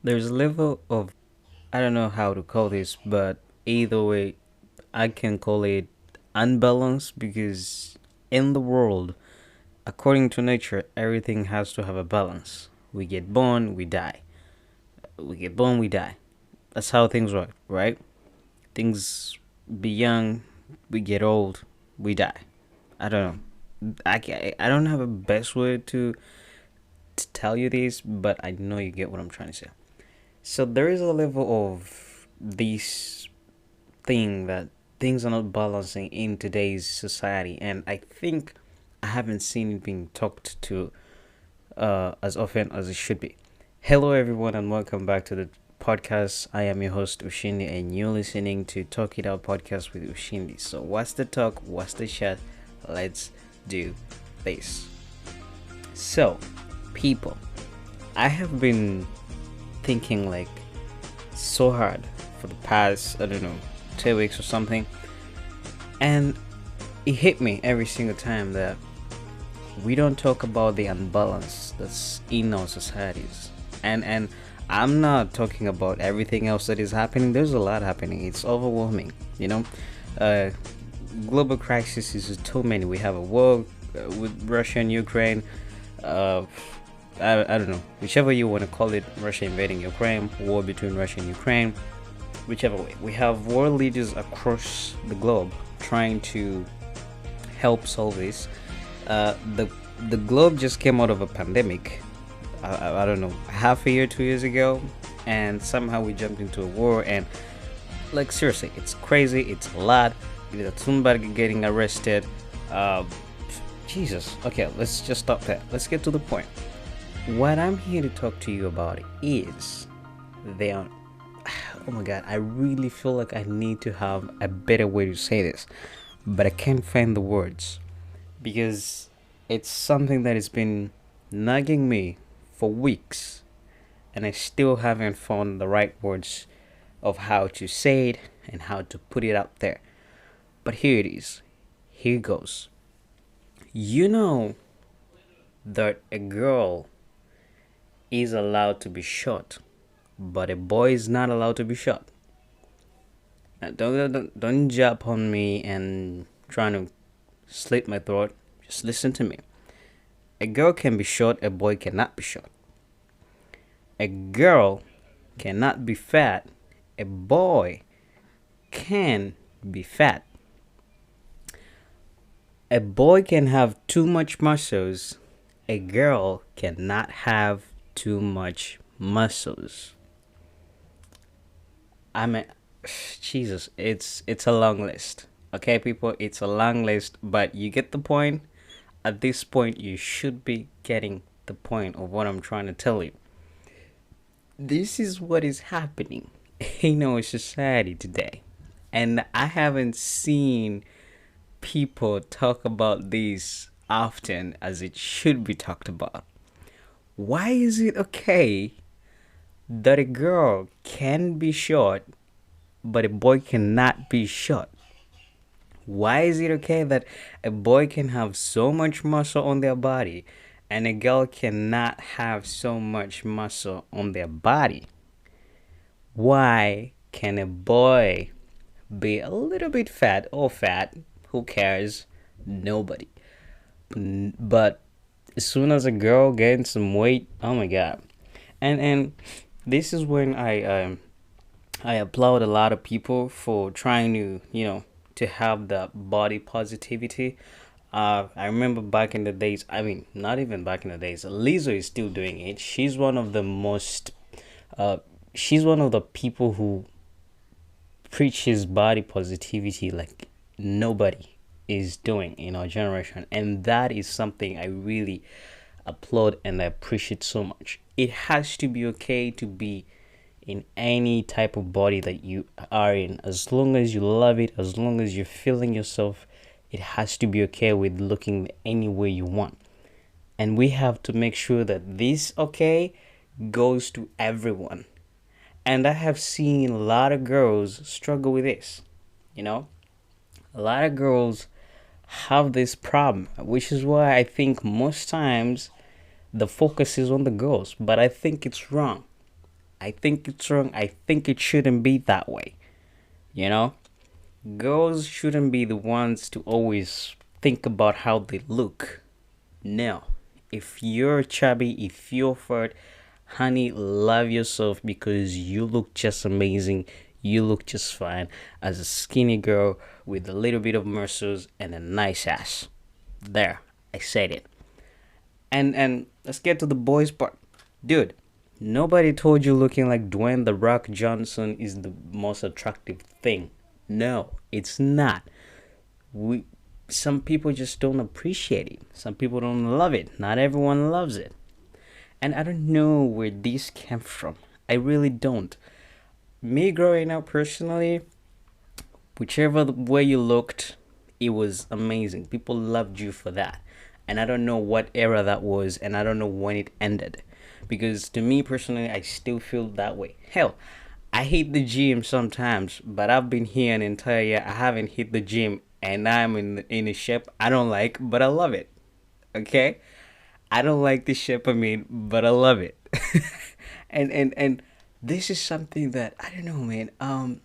There's a level of, I don't know how to call this, but either way, I can call it unbalanced because in the world, according to nature, everything has to have a balance. We get born, we die. We get born, we die. That's how things work, right? Things be young, we get old, we die. I don't know. I don't have a best way to tell you this, but I know you get what I'm trying to say. So there is a level of this thing that things are not balancing in today's society, and I think I haven't seen it being talked to as often as it should be. Hello, everyone, and welcome back to the podcast. I am your host Ushindi, and you're listening to Talk It Out podcast with Ushindi. So, what's the talk? What's the chat? Let's do this. So, people, I have been thinking like so hard for the past, I don't know, 2 weeks or something, and it hit me every single time that we don't talk about the unbalance that's in our societies. And I'm not talking about everything else that is happening. There's a lot happening. It's overwhelming, you know. Uh, Global crisis is too many. We have a war with Russia and Ukraine. Uh, I don't know, whichever you want to call it, Russia invading Ukraine, war between Russia and Ukraine, whichever way. We have world leaders across the globe trying to help solve this. The globe just came out of a pandemic. I don't know, half a year, 2 years ago, and somehow we jumped into a war. And like seriously, it's crazy. It's a lot. Greta Thunberg getting arrested. Uh, Jesus. Okay, let's just stop there. Let's get to the point. What I'm here to talk to you about is they are. Oh my god, I really feel like I need to have a better way to say this, but I can't find the words because it's something that has been nagging me for weeks, and I still haven't found the right words of how to say it and how to put it out there. But here it is. Here goes. You know that a girl is allowed to be shot, but a boy is not allowed to be shot. Now, don't jump on me and trying to slit my throat. Just listen to me. A girl can be shot, a boy cannot be shot. A girl cannot be fat, a boy can be fat. A boy can have too much muscles, a girl cannot have too much muscles. I mean, Jesus, it's a long list. Okay, people, it's a long list, but you get the point. At this point, you should be getting the point of what I'm trying to tell you. This is what is happening in our society today, and I haven't seen people talk about this often as it should be talked about. Why is it okay that a girl can be short but a boy cannot be short? Why is it okay that a boy can have so much muscle on their body and a girl cannot have so much muscle on their body? Why can a boy be a little bit fat or fat? Who cares? Nobody. But as soon as a girl gains some weight, oh my god. And this is when I applaud a lot of people for trying to, to have the body positivity. I remember back in the days, I mean, not even back in the days, Lizzo is still doing it. She's one of the people who preaches body positivity like nobody is doing in our generation. And that is something I really applaud and I appreciate so much. It has to be okay to be in any type of body that you are in, as long as you love it, as long as you're feeling yourself. It has to be okay with looking any way you want, and we have to make sure that this okay goes to everyone. And I have seen a lot of girls struggle with this. You know, a lot of girls have this problem, which is why I think most times the focus is on the girls, but I think it's wrong. I think it's wrong. I think it shouldn't be that way. You know, girls shouldn't be the ones to always think about how they look. No. If you're chubby, if you're fat, honey, love yourself because you look just amazing. You look just fine as a skinny girl with a little bit of muscles and a nice ass. There, I said it. And let's get to the boys part. Dude, nobody told you looking like Dwayne the Rock Johnson is the most attractive thing. No, it's not. We Some people just don't appreciate it. Some people don't love it. Not everyone loves it. And I don't know where this came from. I really don't. Me growing up personally, whichever way you looked, it was amazing. People loved you for that. And I don't know what era that was, and I don't know when it ended. Because to me personally, I still feel that way. Hell, I hate the gym sometimes, but I've been here an entire year. I haven't hit the gym, and I'm in a shape I don't like, but I love it. Okay, I don't like the shape I'm in, but I love it. And this is something that I don't know, man.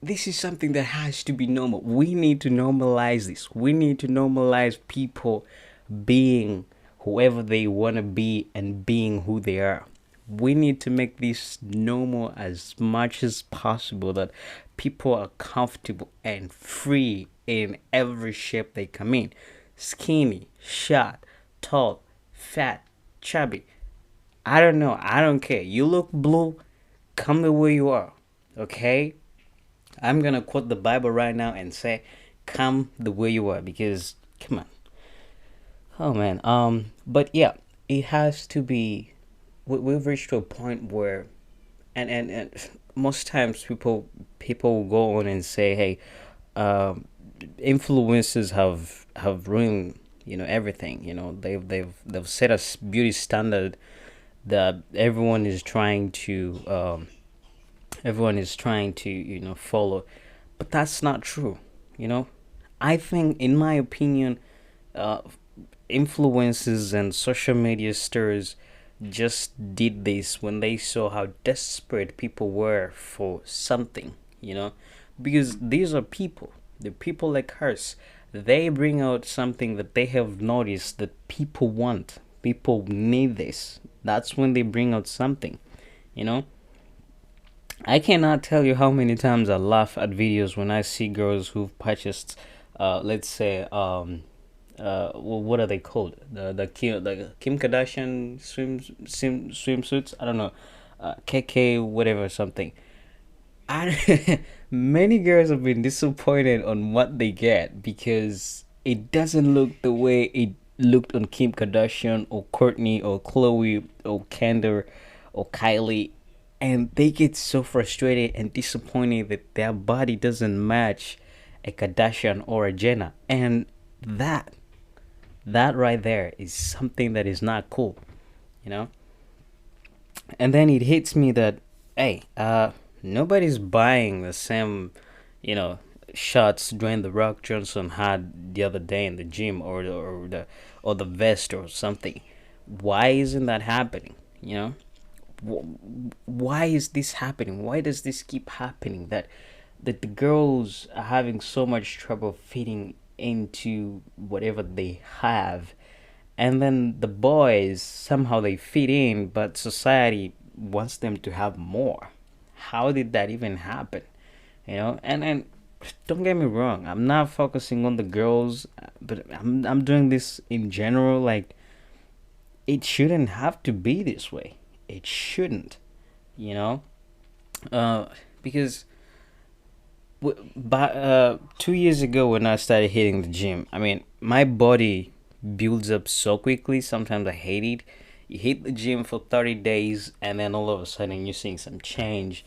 This is something that has to be normal. We need to normalize this. We need to normalize people being whoever they want to be and being who they are. We need to make this normal as much as possible that people are comfortable and free in every shape they come in. Skinny, short, tall, fat, chubby. I don't know. I don't care. You look blue, come the way you are. Okay? I'm gonna quote the Bible right now and say, "Come the way you are," because come on, oh man. But yeah, it has to be. We've reached to a point where, and most times people go on and say, "Hey, influencers have ruined everything." They've set a beauty standard that everyone is trying to follow, but that's not true. you know I think, in my opinion, uh influencers and social media stars just did this when they saw how desperate people were for something. Because these are people, they're people like us. They bring out something that they have noticed that people want, people need this. That's when they bring out something you know I cannot tell you how many times I laugh at videos when I see girls who've purchased, let's say, what are they called? The Kim Kardashian swimsuits. I don't know, KK whatever something. Many girls have been disappointed on what they get because it doesn't look the way it looked on Kim Kardashian or Courtney or Chloe or Kendall or Kylie, and they get so frustrated and disappointed that their body doesn't match a Kardashian or a Jenner, and that that right there is something that is not cool, you know. And then it hits me that, hey, nobody's buying the same, you know, shots Dwayne the Rock Johnson had the other day in the gym, or the vest or something. Why isn't that happening? Why is this happening? Why does this keep happening? That the girls are having so much trouble fitting into whatever they have, and then the boys somehow they fit in, but society wants them to have more. How did that even happen? And don't get me wrong, I'm not focusing on the girls, but I'm doing this in general. Like, it shouldn't have to be this way. It shouldn't, you know because but 2 years ago when I started hitting the gym, I mean, my body builds up so quickly. Sometimes I hate it. You hit the gym for 30 days, and then all of a sudden you're seeing some change,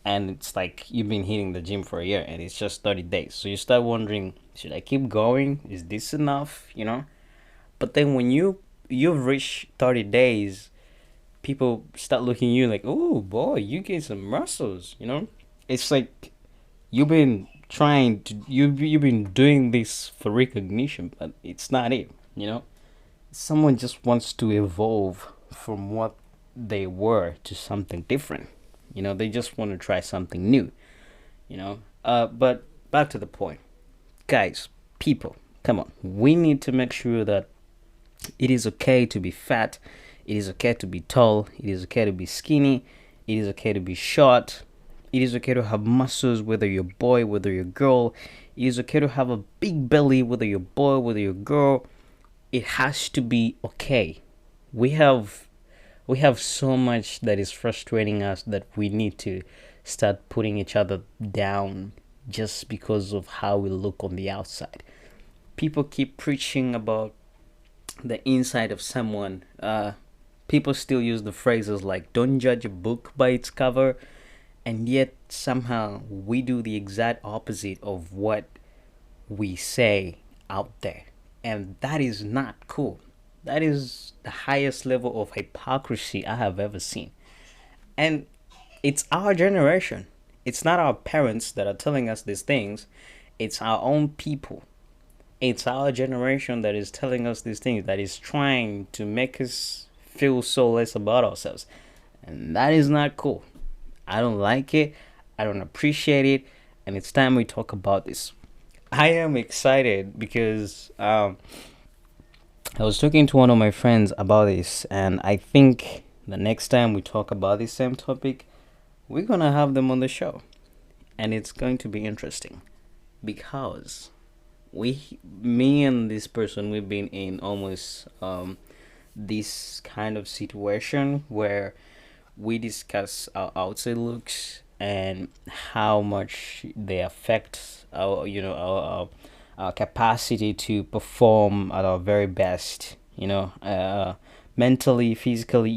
and it's like you've been hitting the gym for a year and it's just 30 days. So you start wondering, should I keep going? Is this enough? But then when you've reached 30 days, people start looking at you like, oh boy, you get some muscles. It's like you've been doing this for recognition, but it's not it. Someone just wants to evolve from what they were to something different. They just want to try something new. But back to the point, guys, people, come on. We need to make sure that it is okay to be fat. It is okay to be tall. It is okay to be skinny. It is okay to be short. It is okay to have muscles, whether you're a boy, whether you're a girl. It is okay to have a big belly, whether you're a boy, whether you're a girl. It has to be okay. We have we have so much that is frustrating us that we need to start putting each other down just because of how we look on the outside. People keep preaching about the inside of someone. People still use the phrases like "don't judge a book by its cover," and yet somehow we do the exact opposite of what we say out there, and that is not cool. That is the highest level of hypocrisy I have ever seen. And it's our generation. It's not our parents that are telling us these things. It's our own people. It's our generation that is telling us these things, that is trying to make us feel so less about ourselves. And that is not cool. I don't like it. I don't appreciate it. And it's time we talk about this. I am excited because I was talking to one of my friends about this, and I think the next time we talk about this same topic, we're gonna have them on the show, and it's going to be interesting because me and this person, we've been in almost this kind of situation where we discuss our outside looks and how much they affect our capacity to perform at our very best, mentally, physically.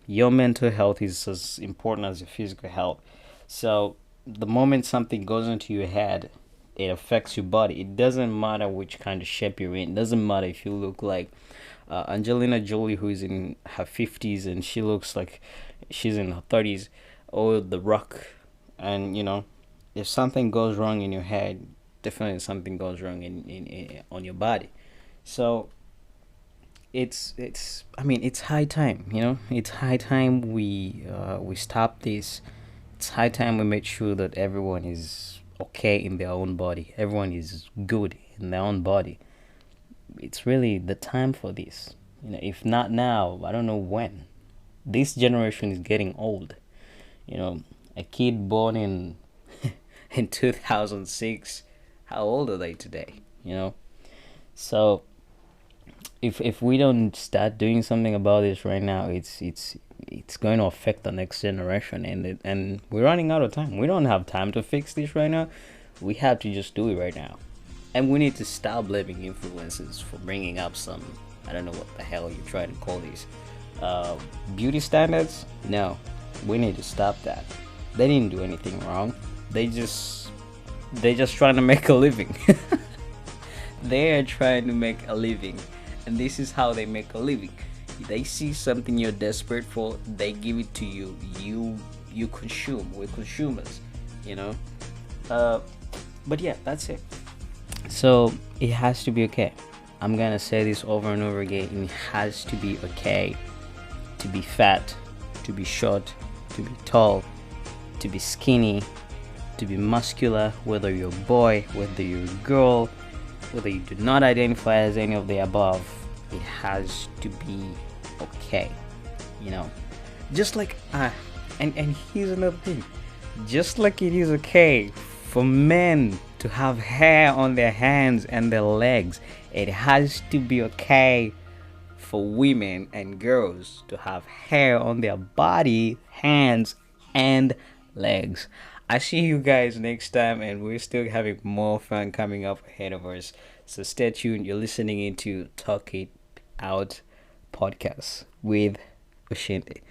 Your mental health is as important as your physical health. So the moment something goes into your head, it affects your body. It doesn't matter which kind of shape you're in. It doesn't matter if you look like Angelina Jolie, who is in her 50s and she looks like she's in her 30s, or The Rock. And if something goes wrong in your head, definitely something goes wrong in on your body. So it's high time. It's high time we stop this. It's high time we make sure that everyone is okay in their own body. Everyone is good in their own body. It's really the time for this. If not now, I don't know when. This generation is getting old. A kid born in 2006, how old are they today? So if we don't start doing something about this right now, it's going to affect the next generation, and we're running out of time. We don't have time to fix this right now. We have to just do it right now, and we need to stop blaming influences for bringing up some, I don't know what the hell you try to call these, beauty standards. No, we need to stop that. They didn't do anything wrong. They just trying to make a living. They are trying to make a living, and this is how they make a living. They see something you're desperate for, they give it to you. You consume. We're consumers, you know. But yeah, that's it. So it has to be okay. I'm gonna say this over and over again. It has to be okay to be fat, to be short, to be tall, to be skinny, to be muscular, whether you're a boy, whether you're a girl, whether you do not identify as any of the above. It has to be okay, just like and here's another thing. Just like it is okay for men to have hair on their hands and their legs, it has to be okay for women and girls to have hair on their body, hands, and legs. I see you guys next time, and we're still having more fun coming up ahead of us. So stay tuned. You're listening into Talk It Out podcast with Ushindi.